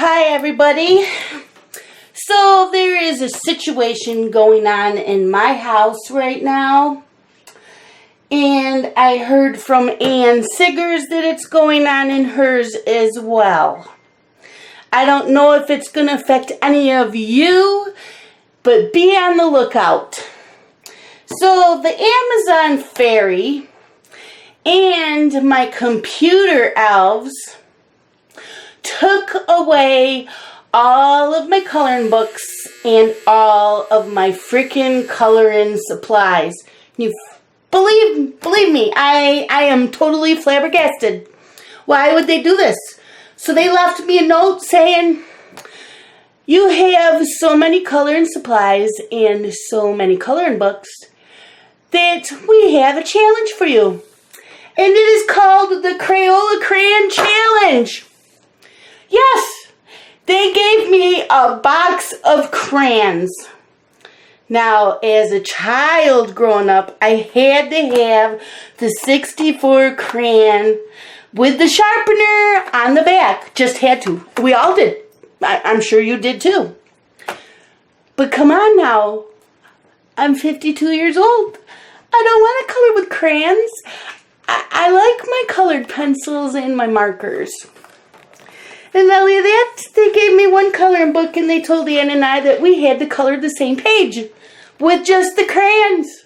Hi everybody. So there is a situation going on in my house right now. And I heard from Ann Siggers that it's going on in hers as well. I don't know if it's going to affect any of you, but be on the lookout. So the Amazon fairy and my computer elves took away all of my coloring books and all of my freaking coloring supplies. You believe me, I am totally flabbergasted. Why would they do this? So they left me a note saying, you have so many coloring supplies and so many coloring books that we have a challenge for you. And it is called the Crayola Crayon Challenge. Yes, they gave me a box of crayons. Now, as a child growing up, I had to have the 64 crayon with the sharpener on the back. Just had to. We all did. I'm sure you did too. But come on now. I'm 52 years old. I don't want to color with crayons. I like my colored pencils and my markers. And not only that, they gave me one coloring book and they told Ann and I that we had to color the same page with just the crayons.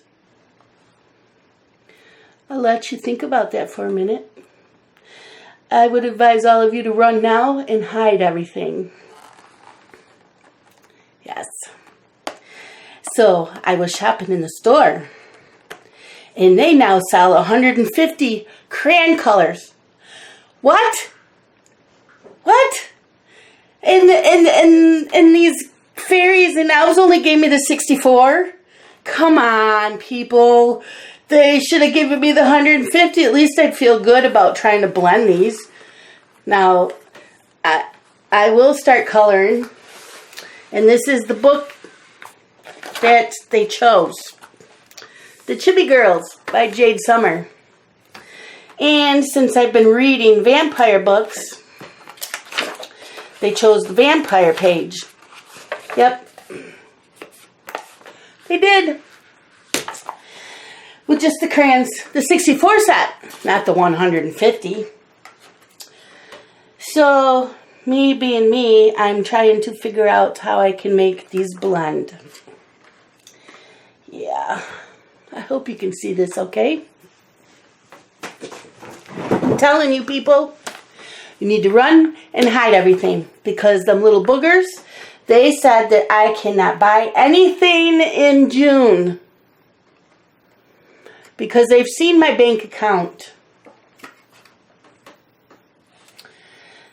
I'll let you think about that for a minute. I would advise all of you to run now and hide everything. Yes. So I was shopping in the store and they now sell 150 crayon colors. What? What? And these fairies and elves only gave me the 64? Come on, people. They should have given me the 150. At least I'd feel good about trying to blend these. Now, I will start coloring. And this is the book that they chose. The Chibi Girls by Jade Summer. And since I've been reading vampire books, they chose the vampire page. Yep. They did. With just the crayons. The 64 set. Not the 150. So, me being me, I'm trying to figure out how I can make these blend. Yeah. I hope you can see this, okay? I'm telling you, people. You need to run and hide everything because them little boogers, they said that I cannot buy anything in June because they've seen my bank account.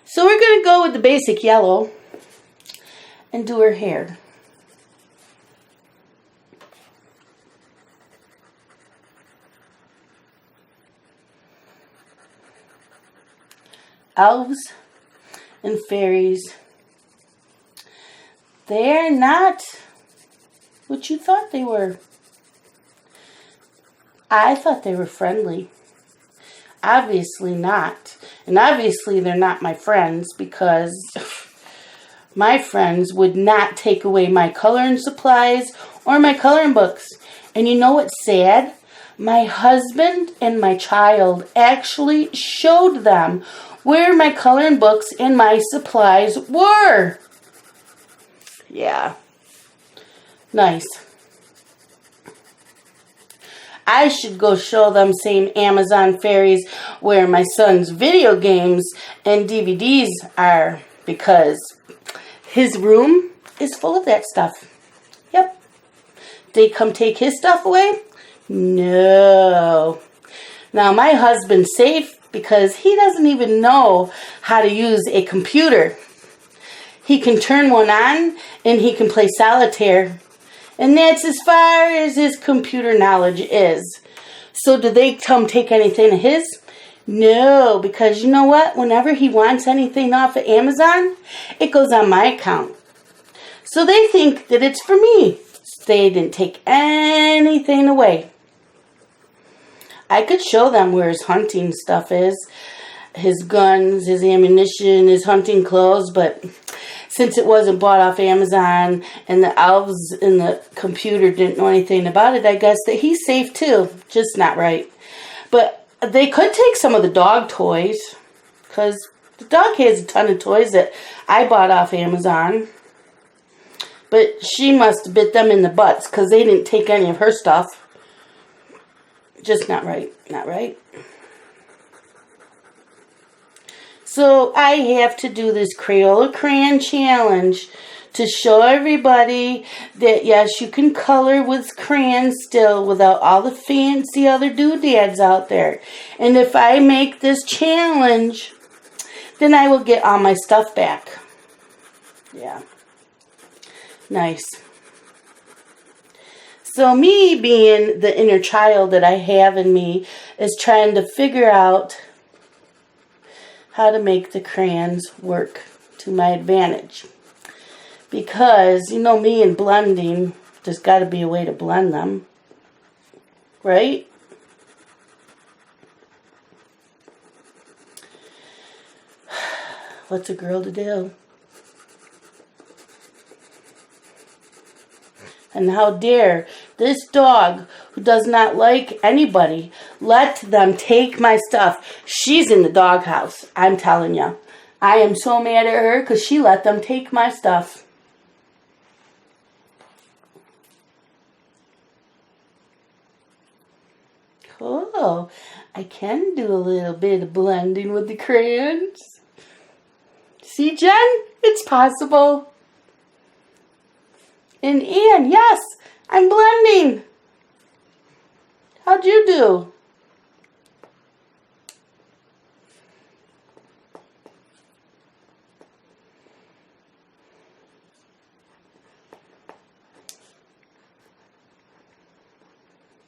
So we're going to go with the basic yellow and do her hair. Elves and fairies, they're not what you thought they were. I thought they were friendly. Obviously not. And obviously they're not my friends because my friends would not take away my coloring supplies or my coloring books. And you know what's sad? My husband and my child actually showed them where my coloring books and my supplies were. Yeah. Nice. I should go show them same Amazon fairies where my son's video games and DVDs are because his room is full of that stuff. Yep. They come take his stuff away? No. Now my husband's safe because he doesn't even know how to use a computer. He can turn one on and he can play solitaire. And that's as far as his computer knowledge is. So do they come take anything of his? No, because you know what? Whenever he wants anything off of Amazon, it goes on my account. So they think that it's for me. They didn't take anything away. I could show them where his hunting stuff is. his guns, his ammunition, his hunting clothes, but since it wasn't bought off Amazon and the elves in the computer didn't know anything about it, I guess that he's safe too. Just not right. But they could take some of the dog toys, because the dog has a ton of toys that I bought off Amazon. But she must have bit them in the butts, because they didn't take any of her stuff. Just not right. Not right. So I have to do this Crayola crayon challenge to show everybody that yes, you can color with crayons still without all the fancy other doodads out there. And if I make this challenge, then I will get all my stuff back. Yeah. Nice. So me being the inner child that I have in me is trying to figure out how to make the crayons work to my advantage. Because, you know me and blending, there's got to be a way to blend them. Right? What's a girl to do? And how dare this dog, who does not like anybody, let them take my stuff. She's in the doghouse, I'm telling you. I am so mad at her because she let them take my stuff. Cool. I can do a little bit of blending with the crayons. See, Jen? It's possible. And Ann, yes, I'm blending. How'd you do?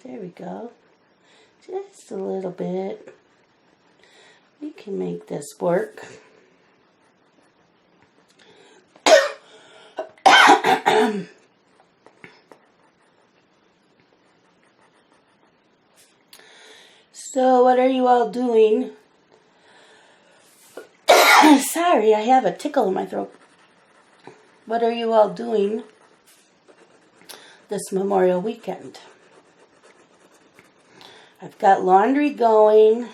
There we go. Just a little bit. We can make this work. So, what are you all doing? Sorry, I have a tickle in my throat. What are you all doing this Memorial weekend? I've got laundry going.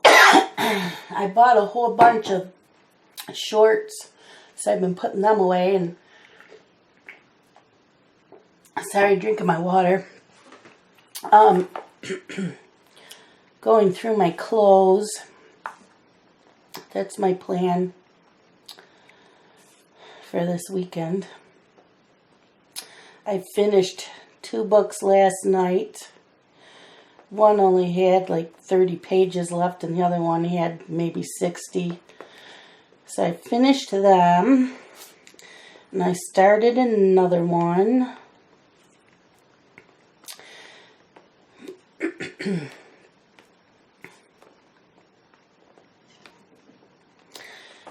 I bought a whole bunch of shorts, so I've been putting them away. And sorry, drinking my water. Going through my clothes. That's my plan for this weekend. I finished 2 books last night. One only had like 30 pages left and the other one had maybe 60. So I finished them. And I started another one.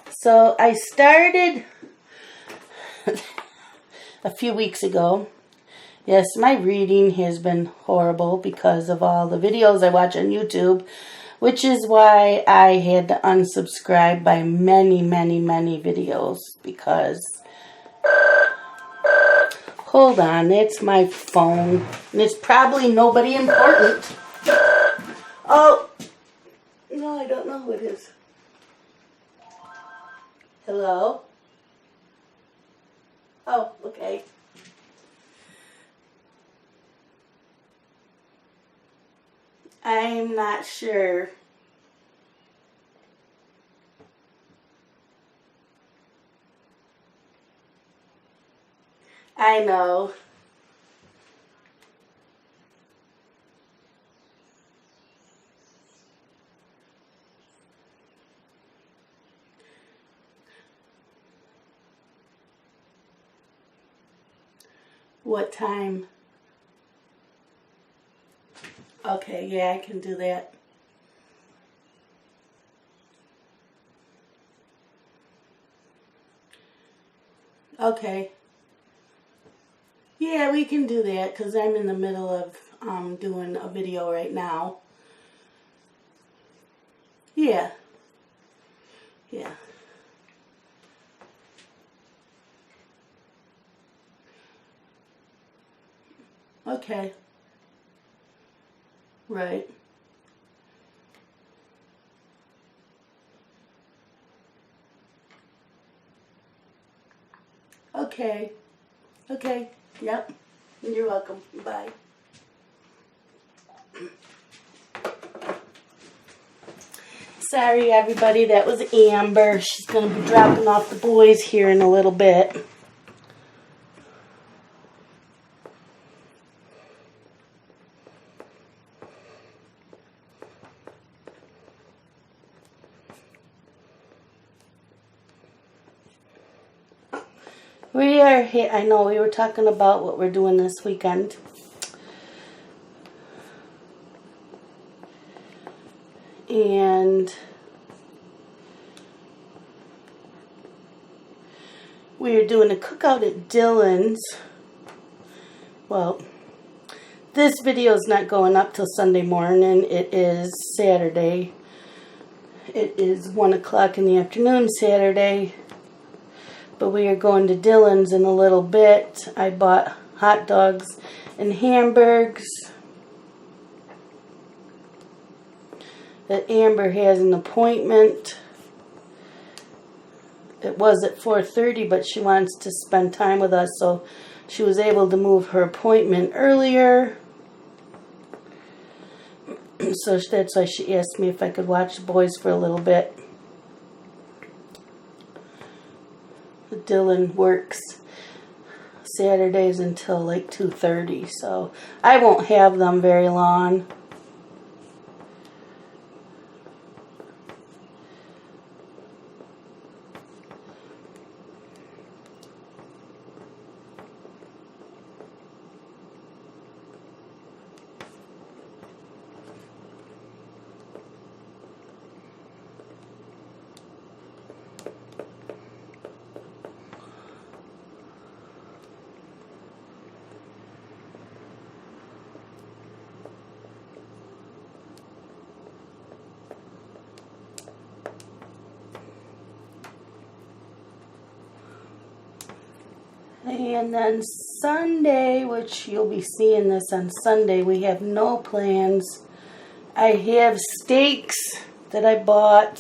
So I started a few weeks ago. Yes, my reading has been horrible because of all the videos I watch on YouTube, which is why I had to unsubscribe by many, many, many videos because... Hold on, it's my phone. And it's probably nobody important. Oh! No, I don't know who it is. Hello? Oh, okay. I'm not sure. I know. What time? Okay, yeah, I can do that. Okay. Yeah, we can do that because I'm in the middle of doing a video right now. Yeah. Yeah. Okay. Right. Okay. Okay. Yep. You're welcome. Bye. Sorry, everybody. That was Amber. She's going to be dropping off the boys here in a little bit. We are here. I know we were talking about what we're doing this weekend. And we are doing a cookout at Dylan's. Well, this video is not going up till Sunday morning. It is Saturday. It is 1 o'clock in the afternoon Saturday. But we are going to Dylan's in a little bit. I bought hot dogs and hamburgers. That Amber has an appointment. It was at 4:30, but she wants to spend time with us, so she was able to move her appointment earlier. So that's why she asked me if I could watch the boys for a little bit. Dylan works Saturdays until like 2:30, so I won't have them very long. And then Sunday, which you'll be seeing this on Sunday, we have no plans. I have steaks that I bought.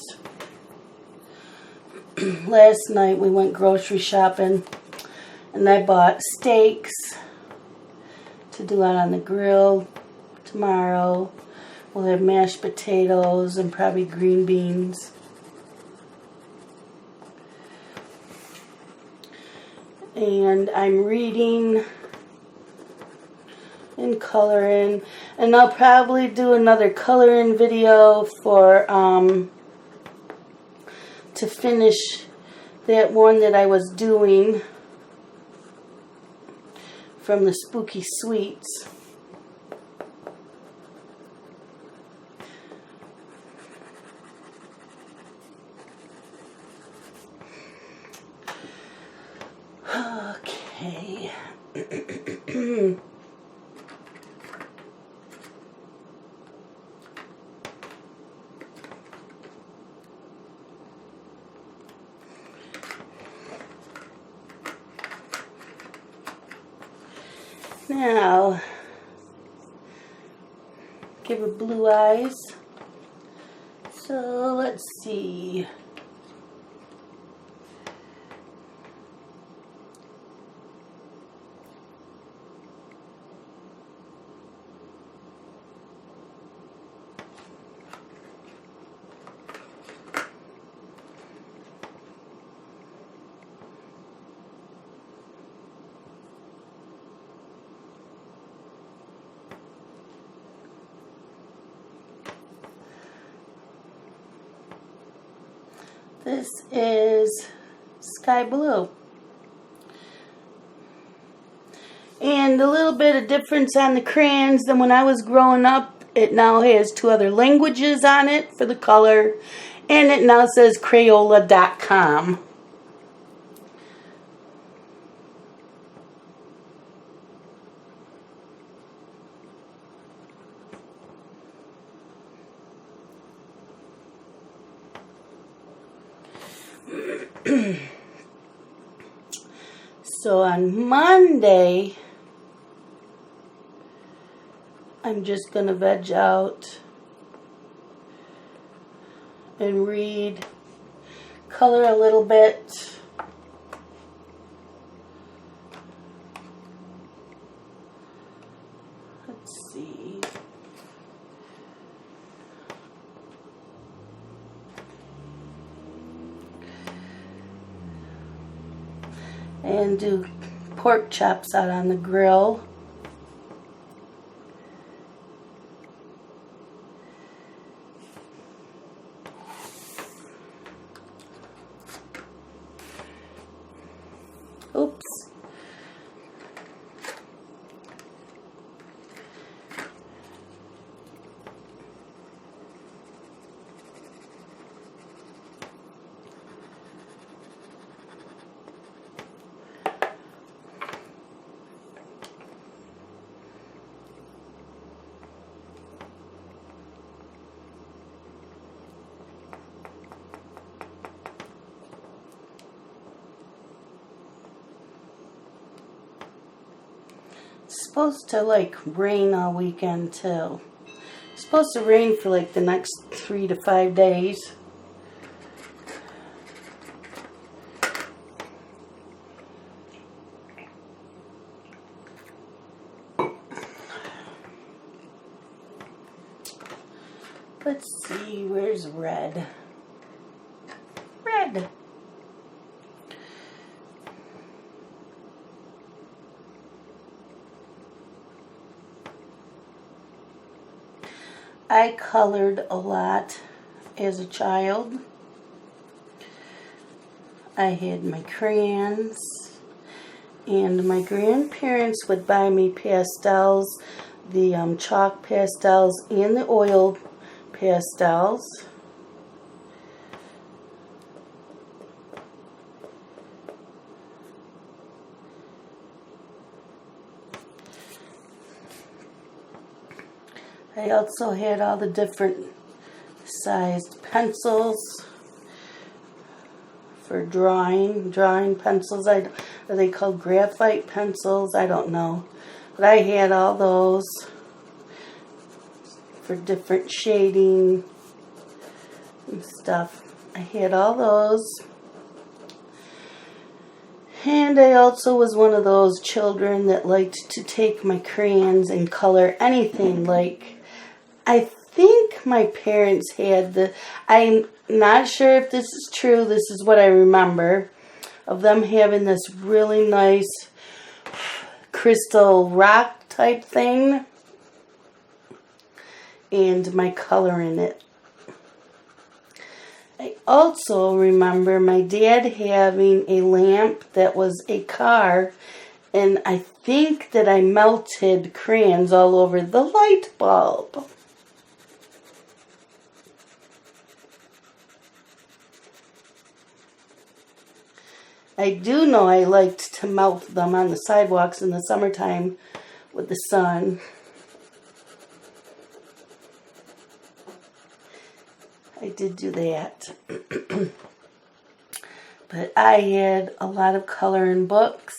Last night we went grocery shopping and I bought steaks to do out on the grill. Tomorrow we'll have mashed potatoes and probably green beans. And I'm reading and coloring, and I'll probably do another coloring video for to finish that one that I was doing from the Spooky Sweets. Okay. Now, give her blue eyes. So let's see. This is sky blue. And a little bit of difference on the crayons than when I was growing up. It now has 2 other languages on it for the color. And it now says Crayola.com. So on Monday, I'm just going to veg out and read, color a little bit. Let's see. And do pork chops out on the grill. Oops. It's supposed to like rain all weekend too. It's supposed to rain for like the next 3 to 5 days. Let's see, where's red? Red. I colored a lot as a child. I had my crayons, and my grandparents would buy me pastels, the chalk pastels and the oil pastels. I also had all the different sized pencils for drawing pencils. Are they called graphite pencils? I don't know. But I had all those for different shading and stuff. I had all those. And I also was one of those children that liked to take my crayons and color anything. Like, I think my parents had I'm not sure if this is true, this is what I remember, of them having this really nice crystal rock type thing, and my color in it. I also remember my dad having a lamp that was a car, and I think that I melted crayons all over the light bulb. I do know I liked to melt them on the sidewalks in the summertime with the sun. I did do that. But I had a lot of coloring books,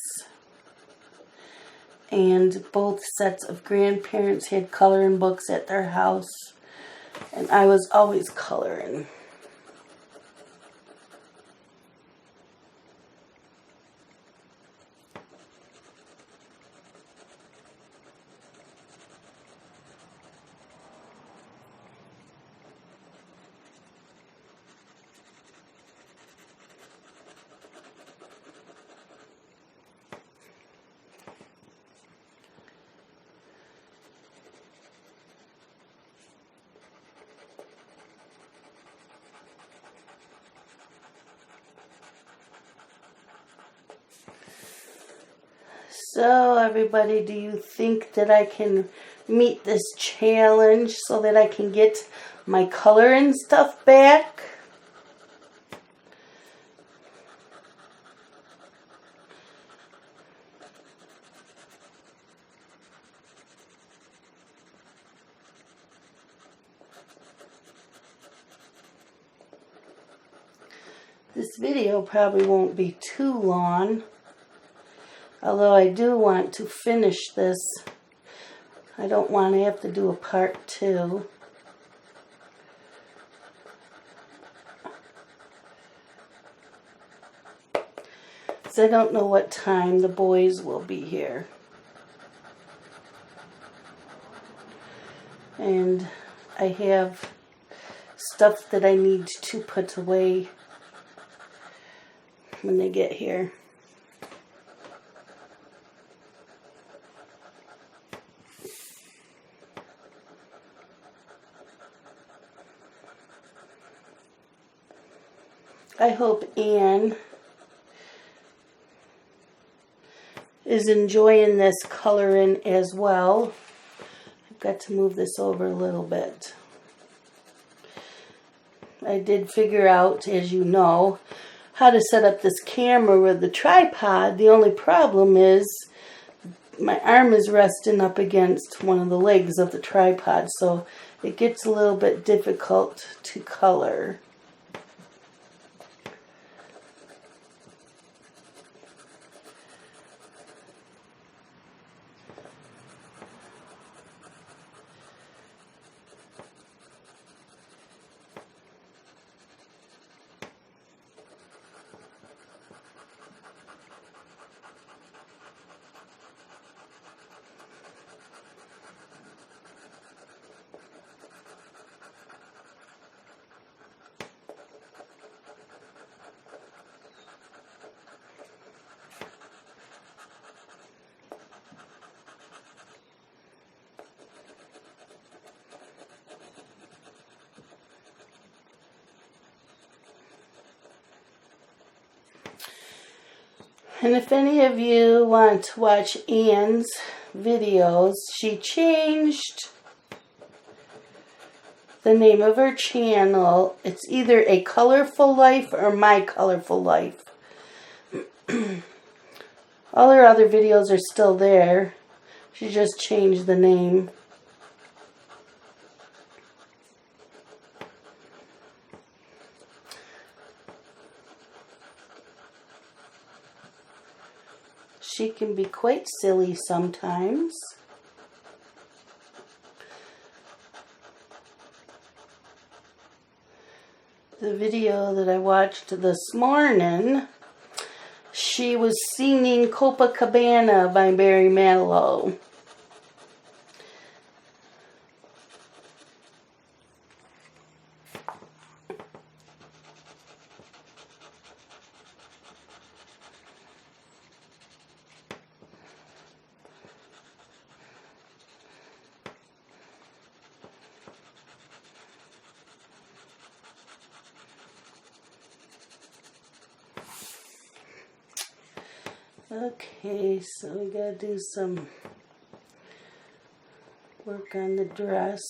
and both sets of grandparents had coloring books at their house, and I was always coloring. So everybody, do you think that I can meet this challenge so that I can get my color and stuff back? This video probably won't be too long, although I do want to finish this. I don't want to have to do a part 2. So I don't know what time the boys will be here. And I have stuff that I need to put away when they get here. I hope Anne is enjoying this coloring as well. I've got to move this over a little bit. I did figure out, as you know, how to set up this camera with the tripod. The only problem is my arm is resting up against one of the legs of the tripod, so it gets a little bit difficult to color. And if any of you want to watch Anne's videos, she changed the name of her channel. It's either A Colorful Life or My Colorful Life. All her other videos are still there. She just changed the name. She can be quite silly sometimes. The video that I watched this morning, she was singing Copacabana by Barry Manilow. Okay, so we gotta do some work on the dress.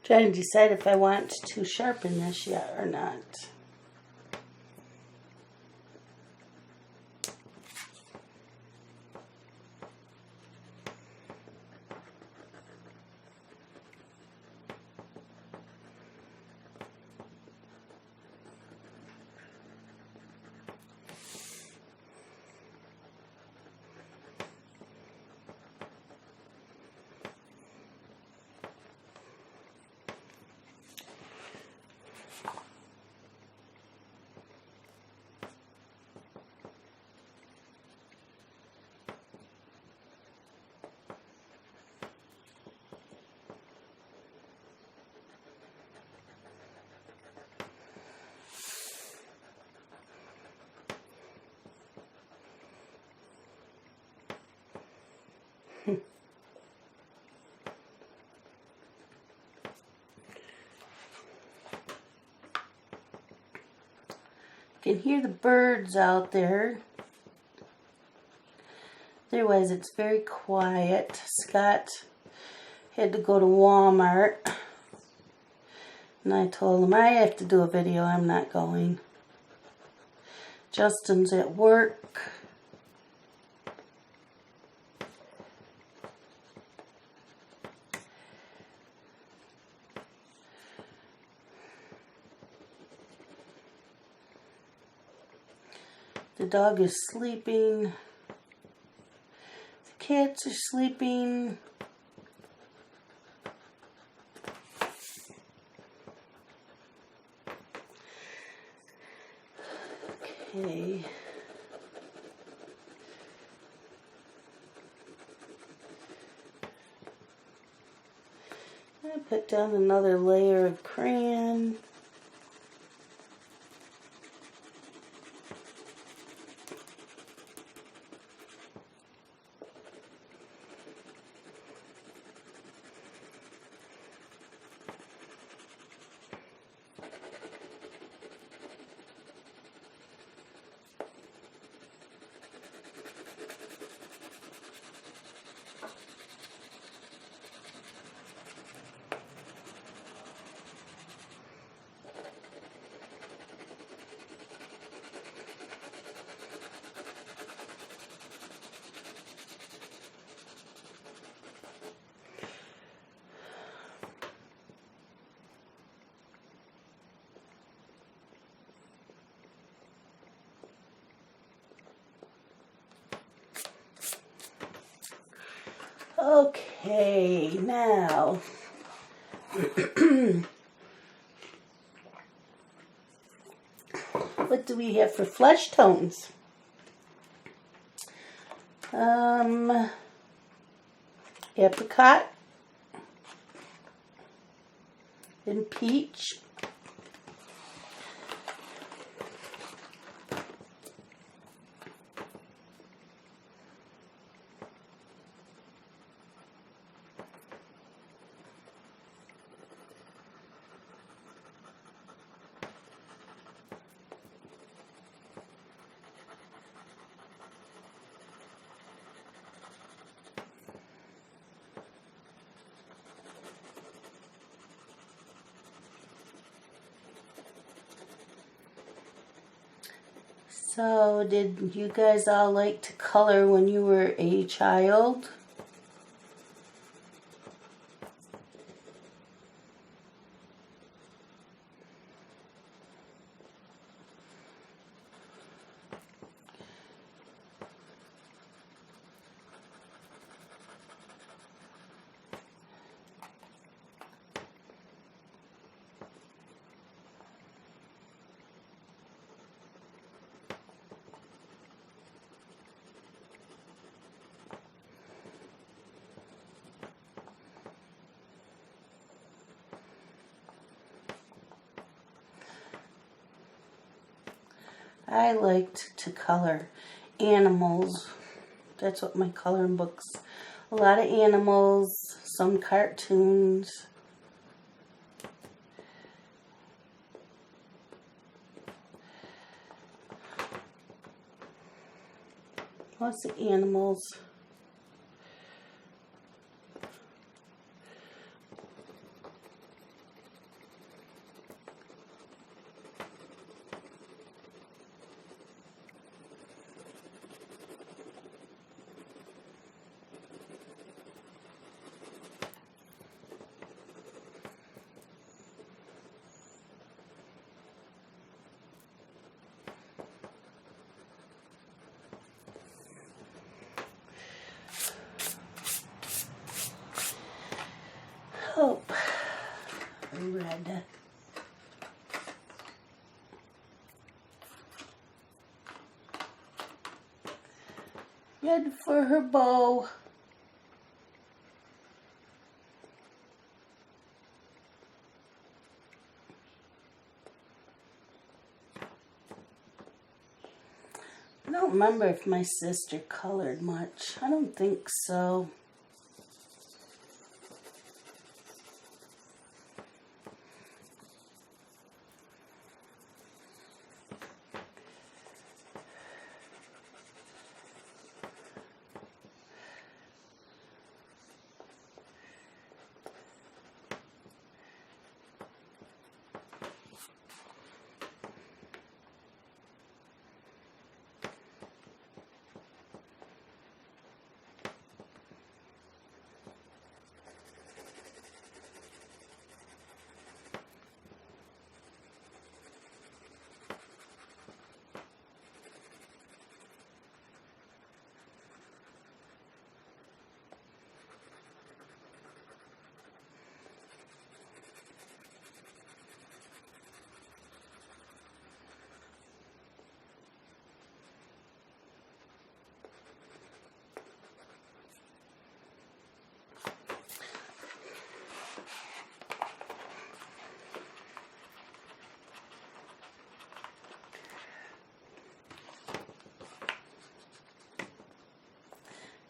Trying to decide if I want to sharpen this yet or not. can hear the birds out there. Otherwise, it's very quiet. Scott had to go to Walmart. And I told him, I have to do a video. I'm not going. Justin's at work. The dog is sleeping. The cats are sleeping. Okay. I put down another layer of crayon. Okay, now what do we have for flesh tones? Apricot and peach. So, did you guys all like to color when you were a child? I liked to color animals. That's what my coloring books. A lot of animals, some cartoons. Lots of animals. Oh, red. Red for her bow. I don't remember if my sister colored much. I don't think so.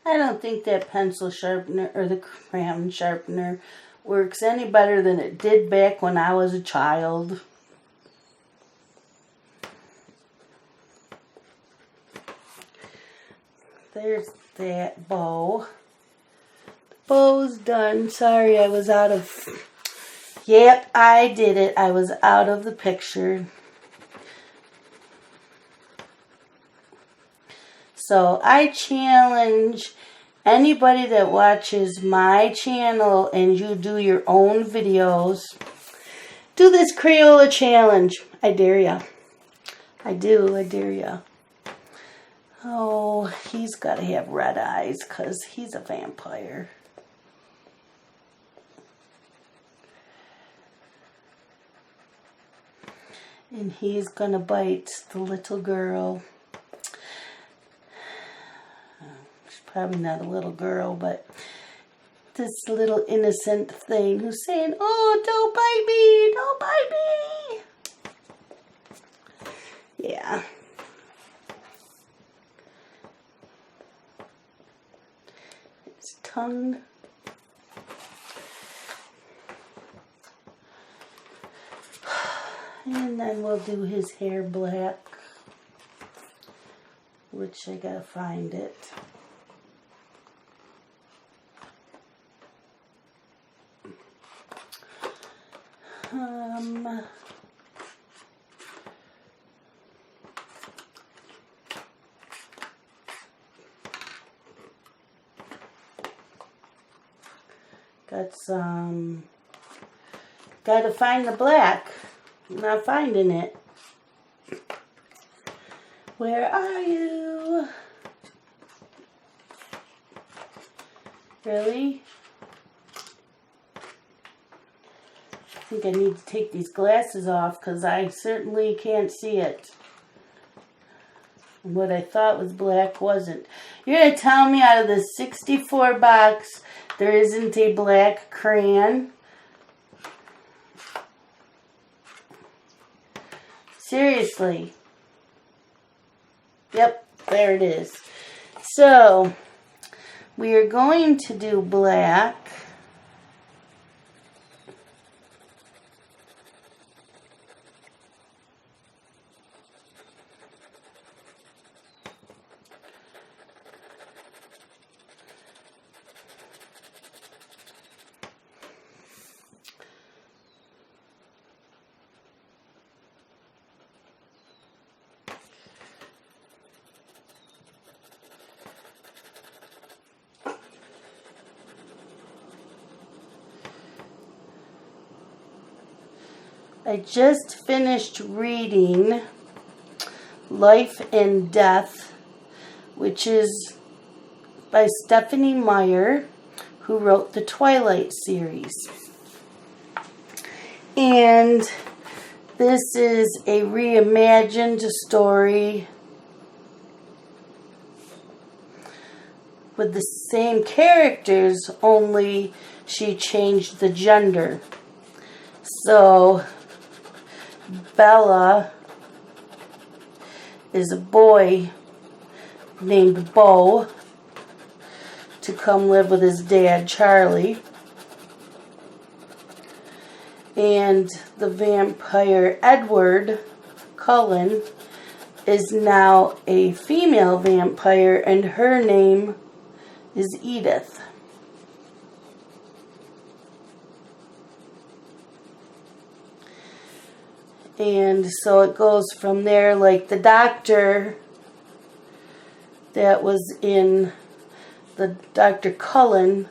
I don't think that pencil sharpener or the crayon sharpener works any better than it did back when I was a child. There's that bow. The bow's done. Sorry, I was out of... Yep, I did it. I was out of the picture. So I challenge anybody that watches my channel and you do your own videos, do this Crayola challenge. I dare ya. I do. I dare ya. Oh, he's got to have red eyes because he's a vampire. And he's going to bite the little girl. She's probably not a little girl, but this little innocent thing who's saying, "Oh, don't bite me, don't bite me." Yeah. His tongue. And then we'll do his hair black, which I gotta find it. Gotta find the black. I'm not finding it. Where are you? Really? I think I need to take these glasses off because I certainly can't see it. And what I thought was black wasn't. You're going to tell me out of the 64 box there isn't a black crayon? Seriously. Yep, there it is. So, we are going to do black. I just finished reading Life and Death, which is by Stephanie Meyer, who wrote the Twilight series. And this is a reimagined story with the same characters, only she changed the gender. So Bella is a boy named Bo to come live with his dad, Charlie. And the vampire Edward Cullen is now a female vampire, and her name is Edith. And so it goes from there, like the doctor that was in the Dr. Cullen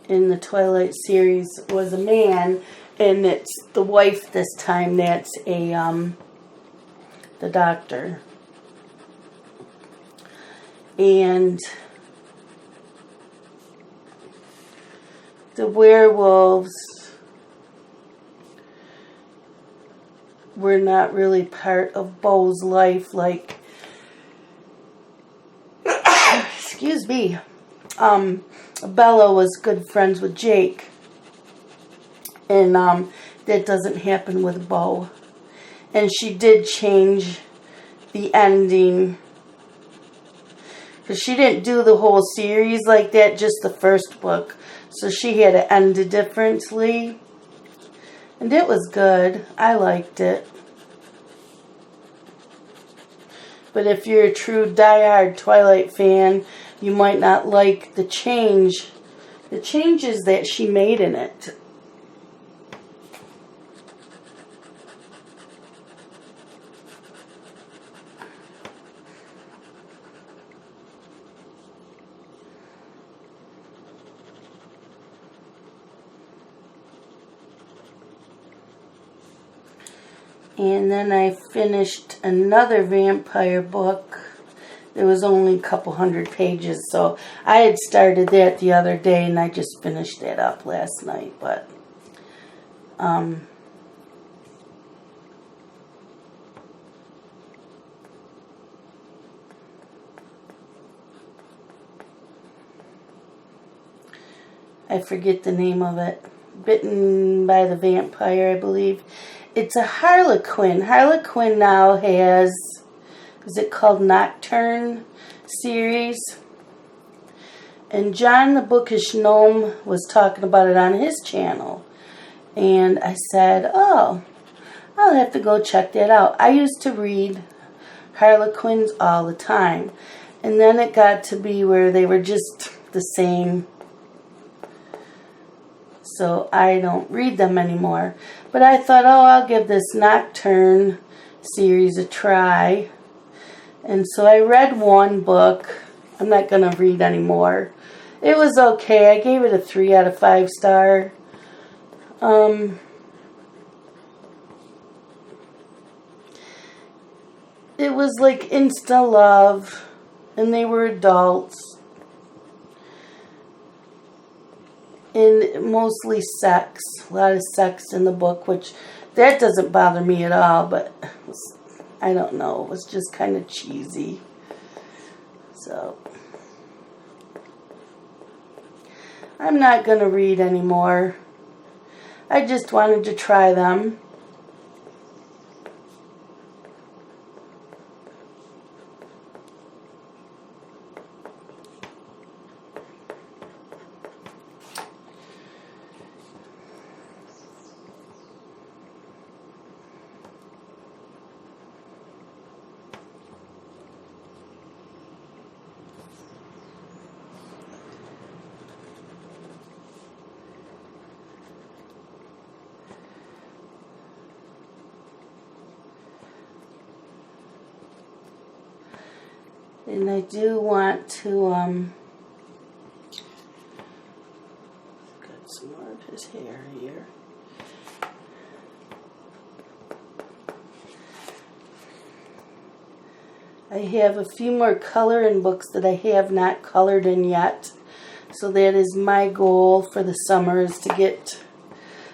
in the Twilight series was a man, and it's the wife this time that's the doctor. And the werewolves were not really part of Bo's life, like, excuse me, Bella was good friends with Jake, and that doesn't happen with Bo. And she did change the ending. Because she didn't do the whole series like that, just the first book. So she had to end it differently. And it was good. I liked it. But if you're a true diehard Twilight fan, you might not like the changes that she made in it. And then I finished another vampire book. It was only a couple hundred pages, so I had started that the other day, and I just finished that up last night. But I forget the name of it. Bitten by the Vampire, I believe. It's a Harlequin. Harlequin now has, is it called Nocturne series? And John the Bookish Gnome was talking about it on his channel. And I said, oh, I'll have to go check that out. I used to read Harlequins all the time. And then it got to be where they were just the same. So I don't read them anymore. But I thought, oh, I'll give this Nocturne series a try. And so I read one book. I'm not going to read anymore. It was okay. I gave it a 3 out of 5 star. It was like insta love. And they were adults. And mostly sex. A lot of sex in the book, which that doesn't bother me at all, but I don't know. It was just kind of cheesy. So I'm not going to read anymore. I just wanted to try them. And I do want to, got some more of his hair here. I have a few more coloring books that I have not colored in yet. So that is my goal for the summer, is to get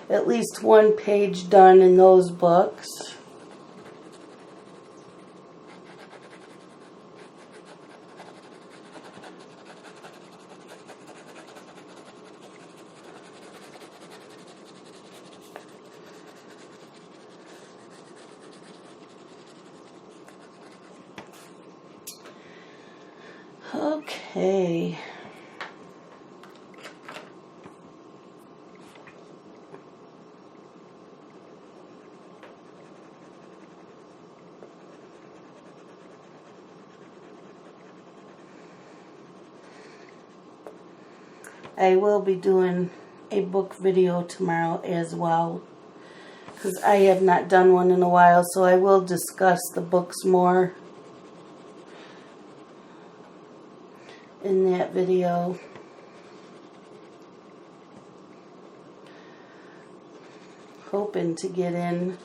at least one page done in those books. Okay. I will be doing a book video tomorrow as well, because I have not done one in a while, so I will discuss the books more in that video. Hoping to get in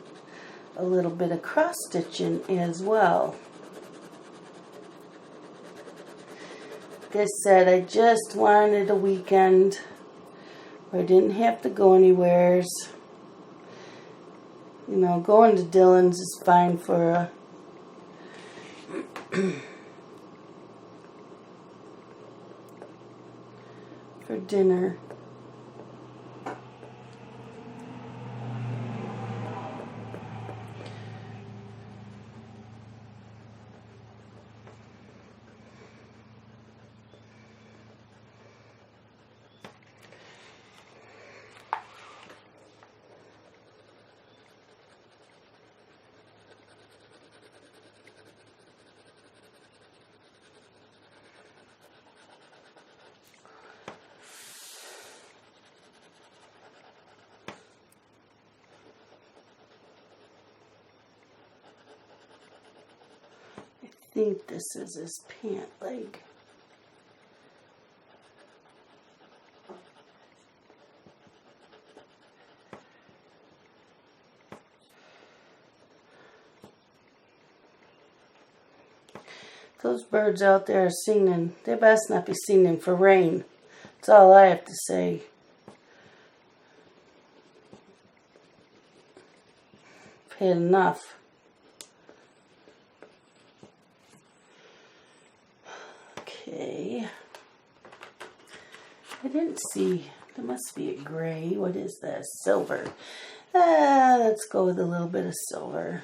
a little bit of cross stitching as well. Like I said, I just wanted a weekend where I didn't have to go anywhere. You know, going to Dylan's is fine for for dinner. think this is his pant leg. Those birds out there are singing. They best not be singing for rain. That's all I have to say. I've had enough. Okay. I didn't see. There must be a gray. What is that? Silver. Let's go with a little bit of silver.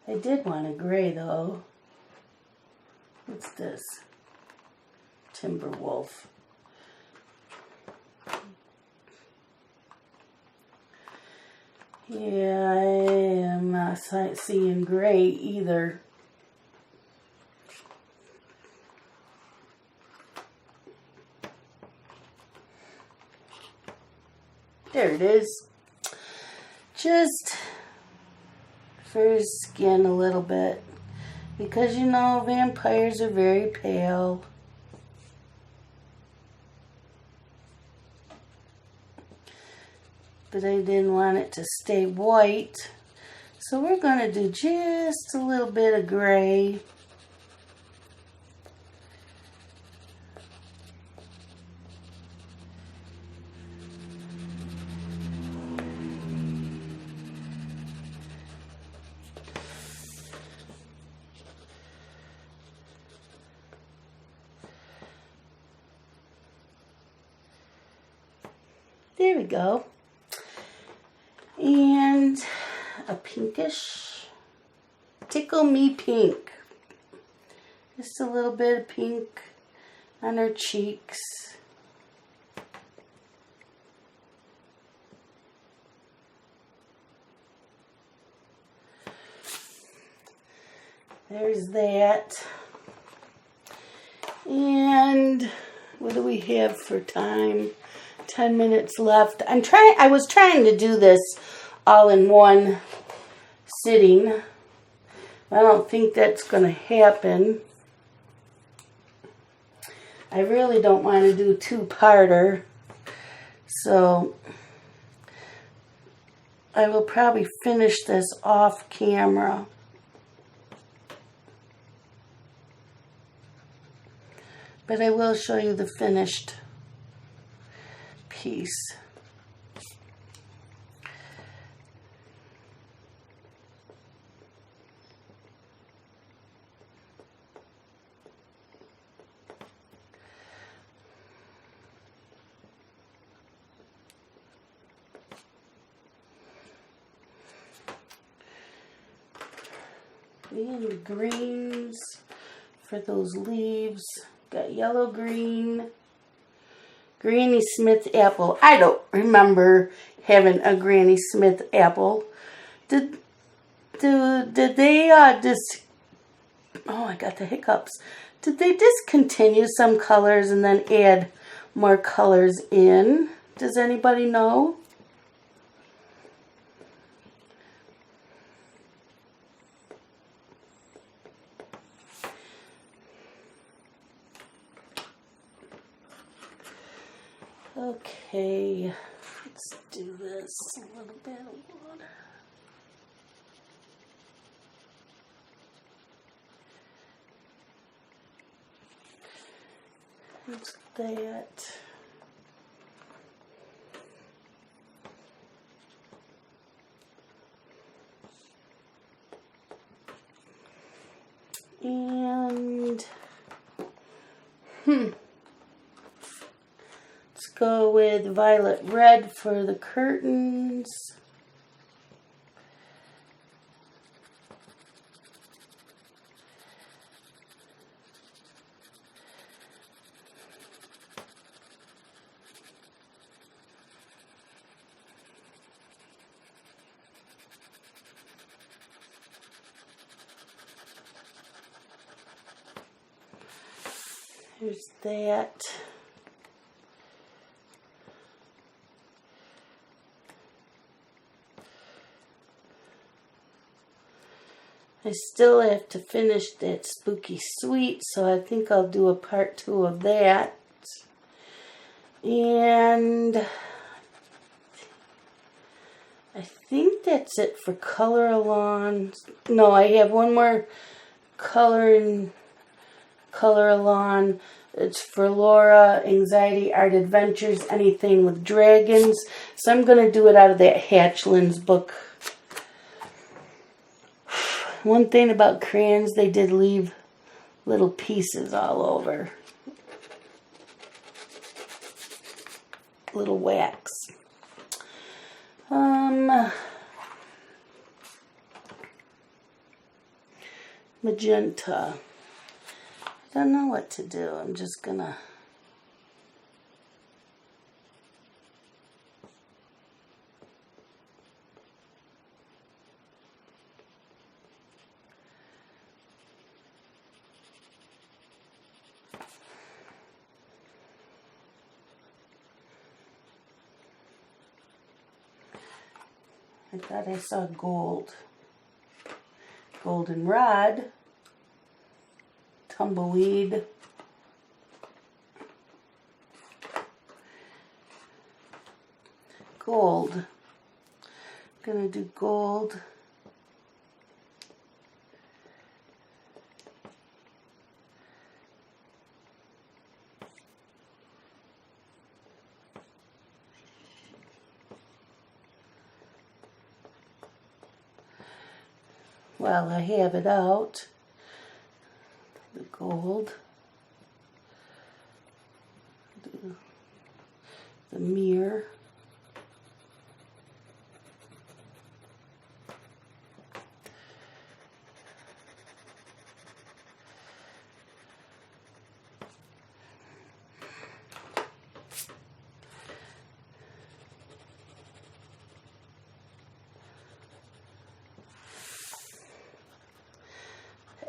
I did want a gray though. What's this? Timberwolf. Yeah, I am not seeing gray either. There it is. Just for his skin a little bit. Because you know, vampires are very pale. But I didn't want it to stay white. So we're going to do just a little bit of gray. There we go. And a pinkish, tickle me pink. Just a little bit of pink on her cheeks. There's that. And what do we have for time? 10 minutes left. I was trying to do this all in one sitting. I don't think that's going to happen. I really don't want to do two-parter. So I will probably finish this off camera. But I will show you the finished piece. And the greens for those leaves. Got yellow, green, Granny Smith apple. I don't remember having a Granny Smith apple. Did they oh, I got the hiccups. Did they discontinue some colors and then add more colors in? Does anybody know? Okay, let's do this. A little bit of water. What's that? And let's go with violet red for the curtains. Here's that. I still have to finish that spooky sweet, so I think I'll do a part 2 of that. And I think that's it for Color Along. No, I have one more Color Along. It's for Laura, Anxiety Art Adventures, anything with dragons. So I'm going to do it out of that Hatchlands book. One thing about crayons, they did leave little pieces all over. Little wax. Magenta. I don't know what to do. I'm just gonna... I thought I saw gold. Goldenrod. Tumbleweed. Gold. Gonna do gold. While I have it out, the gold, the mirror,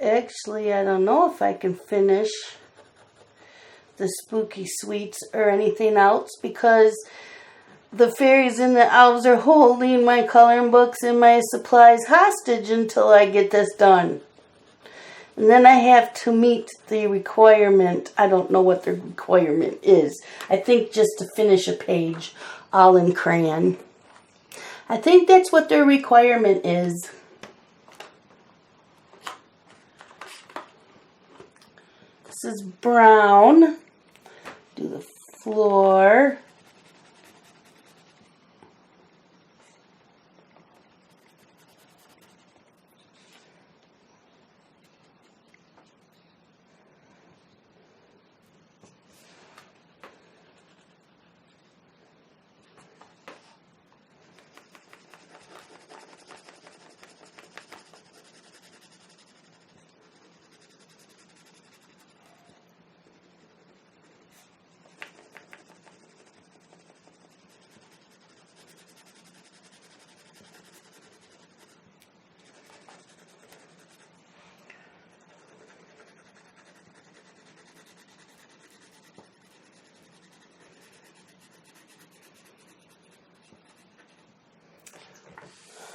actually, I don't know if I can finish the spooky sweets or anything else because the fairies and the elves are holding my coloring books and my supplies hostage until I get this done. And then I have to meet the requirement. I don't know what the requirement is. I think just to finish a page all in crayon. I think that's what their requirement is. This is brown. Do the floor.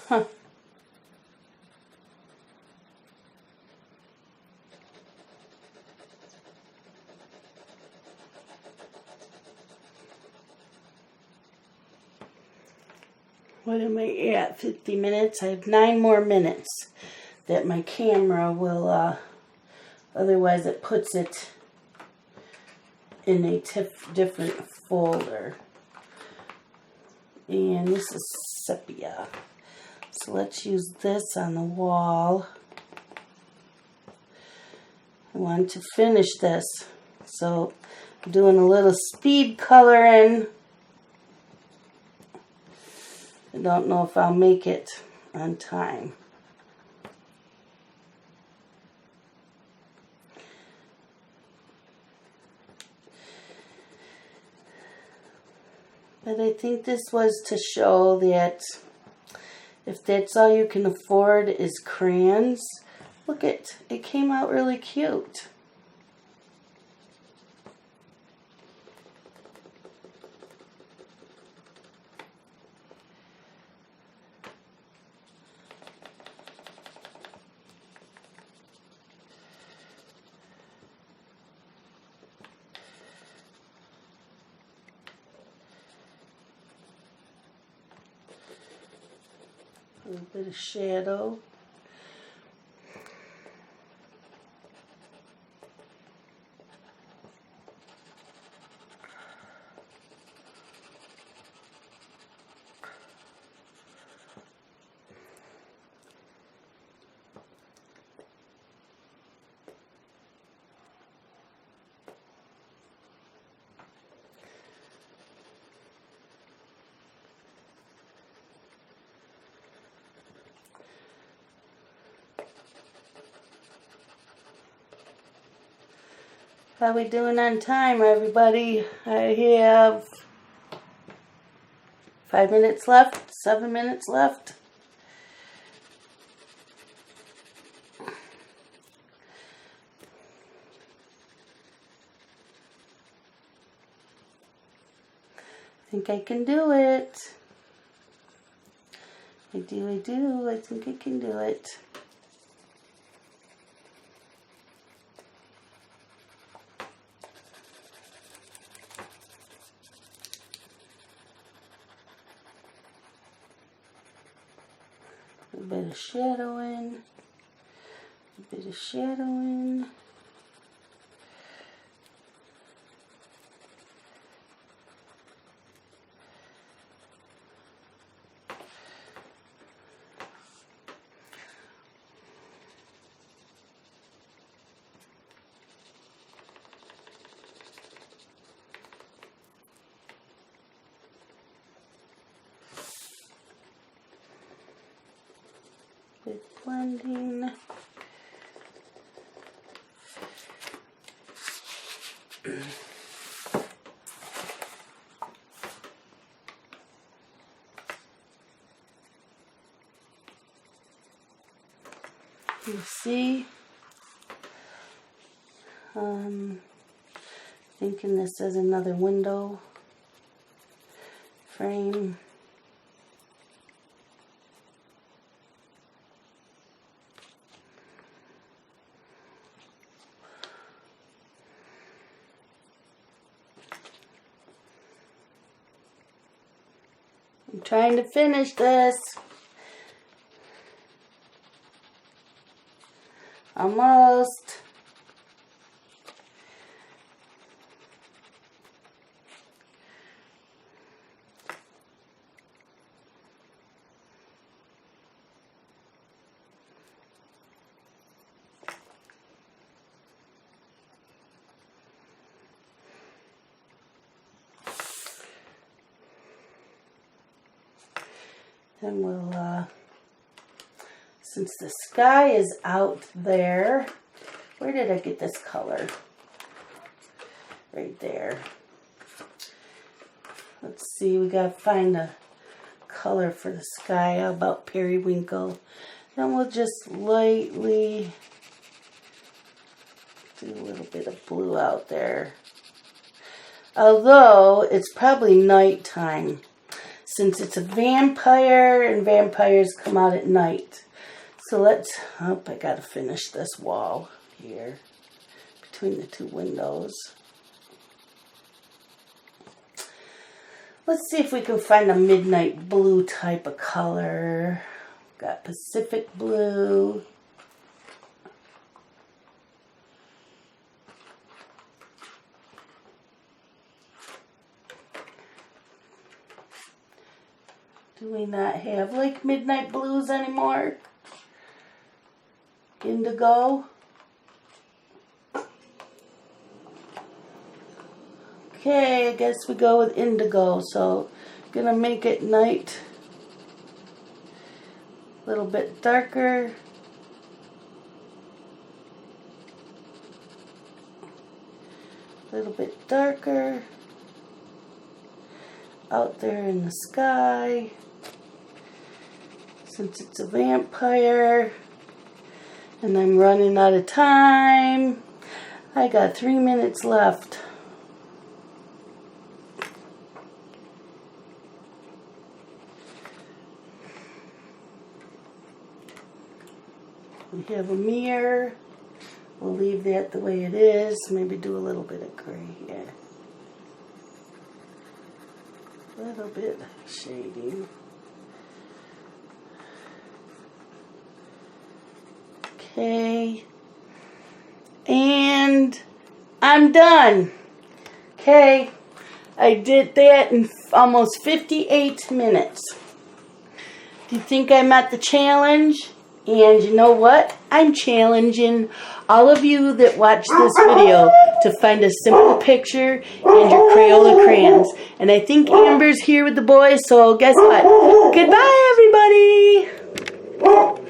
Huh. What am I at? 50 minutes? I have 9 more minutes that my camera will, otherwise it puts it in a different folder. And this is sepia. So let's use this on the wall. I want to finish this. So I'm doing a little speed coloring. I don't know if I'll make it on time. But I think this was to show that if that's all you can afford is crayons, look it came out really cute. A little bit of shadow. How we doing on time, everybody? I have 5 minutes left, 7 minutes left. I think I can do it. I do. I think I can do it. A bit of shadowing, a bit of shadowing. Bit blending. You see, thinking this is another window frame. I'm trying to finish this. Almost. Then we'll, since the sky is out there, where did I get this color? Right there. Let's see, we gotta find a color for the sky. How about periwinkle? Then we'll just lightly do a little bit of blue out there. Although it's probably nighttime, since it's a vampire and vampires come out at night. So let's, I gotta finish this wall here between the two windows. Let's see if we can find a midnight blue type of color. Got Pacific blue. Do we not have like midnight blues anymore? Indigo. Okay, I guess we go with indigo. So I'm gonna make it night a little bit darker. A little bit darker. Out there in the sky. Since it's a vampire and I'm running out of time, I got 3 minutes left. We have a mirror. We'll leave that the way it is. Maybe do a little bit of gray here. A little bit of shading. Okay. And I'm done. Okay. I did that in almost 58 minutes. Do you think I met the challenge? And you know what? I'm challenging all of you that watch this video to find a simple picture and your Crayola crayons. And I think Amber's here with the boys, so guess what? Goodbye, everybody!